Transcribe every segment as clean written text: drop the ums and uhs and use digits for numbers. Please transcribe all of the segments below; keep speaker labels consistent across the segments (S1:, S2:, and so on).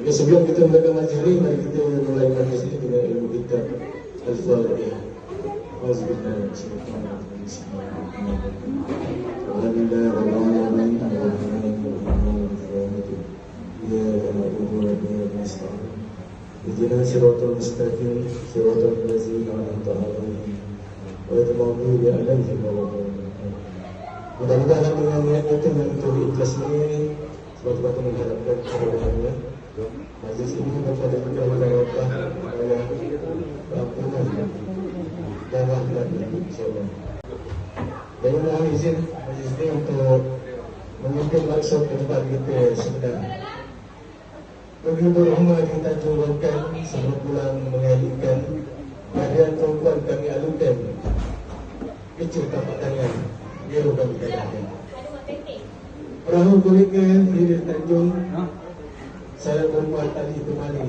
S1: Oke, sebelum kita mulakan materi, mari kita mulai majlis ini dengan ilmu kitab Al-Fatihah. Auzubillahi minasyaitanir rajim. Bismillahirrahmanirrahim. Ihdina siratal mustaqim, siratal ladzina an'amta 'alaihim, ghairil maghdubi 'alaihim waladdallin. Mudah-mudahan dengan niat kita yang kita ikhlas ini sebab-sebab mengharapkan keberkahannya. Majlis ini kepada kita berharapkan oleh keampunan dan rahmat insyaAllah. Dan mohon izin majlis ini untuk memimpin maksud ke tempat kita sebenarnya. Bagi berhormat kita turunkan sebelum pulang mengalihkan bahagian perempuan kami alukan kecil tapak tangan biar kami kadang-kadang perahu kulikan hilir Tanjung. Salam perempuan tali kembali.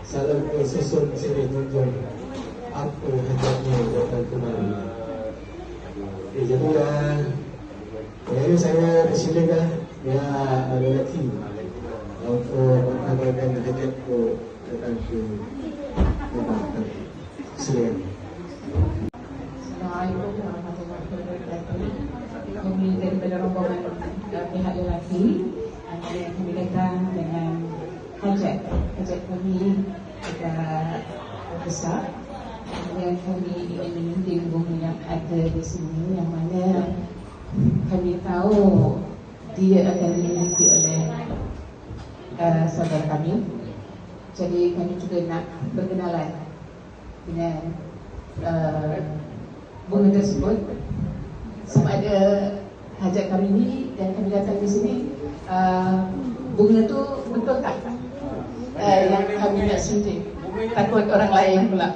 S1: Salam ke susun sirih junjung. Apa hajatnya datang kembali. Jadi saya persilakan ya lelaki untuk mengatakan hajat ke datang ke tempat. Silakan.
S2: Assalamualaikum warahmatullahi wabarakatuh. Kami daripada rombongan pihak lelaki yang kami datang dengan hajat kami agak besar dan kami ingin menyunting bumi yang ada di sini yang mana kami tahu dia akan dimiliki oleh saudara kami. Jadi kami juga nak berkenalan dengan bunga tersebut sama ada hajat kami ini dan kami datang di sini bunga tu betul tak yang kami nak sunting, takut orang lain pula.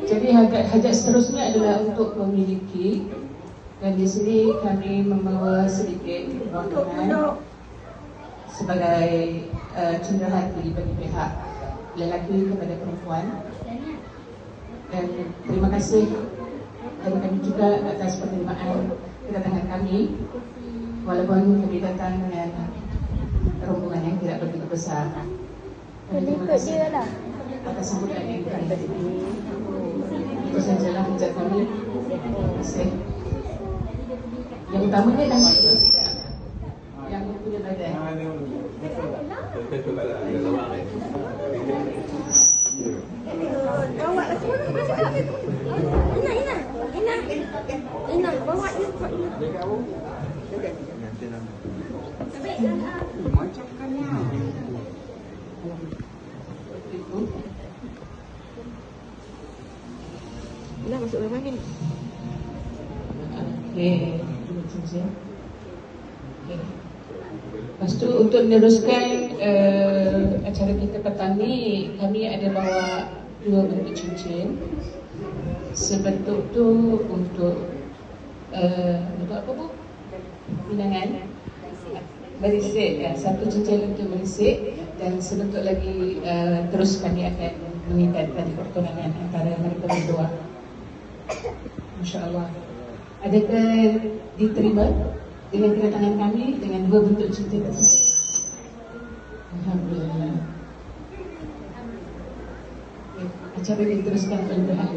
S2: Jadi hajat seterusnya adalah untuk memiliki, dan di sini kami membawa sedikit rombongan sebagai cenderahati bagi pihak lelaki kepada perempuan. Dan terima kasih dari kami juga atas penerimaan kedatangan kami, walaupun kami datang dengan rombongan yang tidak begitu besar. Terima kasih atas sambutan yang kami tadi. Itu sajalah hajat kami. Terima kasih. Yang utamanya nasi, yang punya badan.
S3: Bawa lah semua tu masalah tu. Ina, bawa ni. Macamkan ya. Ina masuk rumah ni.
S2: Okey, terima kasih. Lepas tu untuk meneruskan acara kita petang ni, kami ada bawa 2 bentuk cincin. Sebentuk tu untuk apa Bu? Pinangan berisik ya, satu cincin untuk berisik, dan sebentuk lagi terus kami akan mengikat tadi pertunangan antara mereka berdua. InsyaAllah. Adakah diterima dengan kedatangan kami dengan 2 bentuk cincin tersebut? Alhamdulillah. Acara diteruskan oleh pihak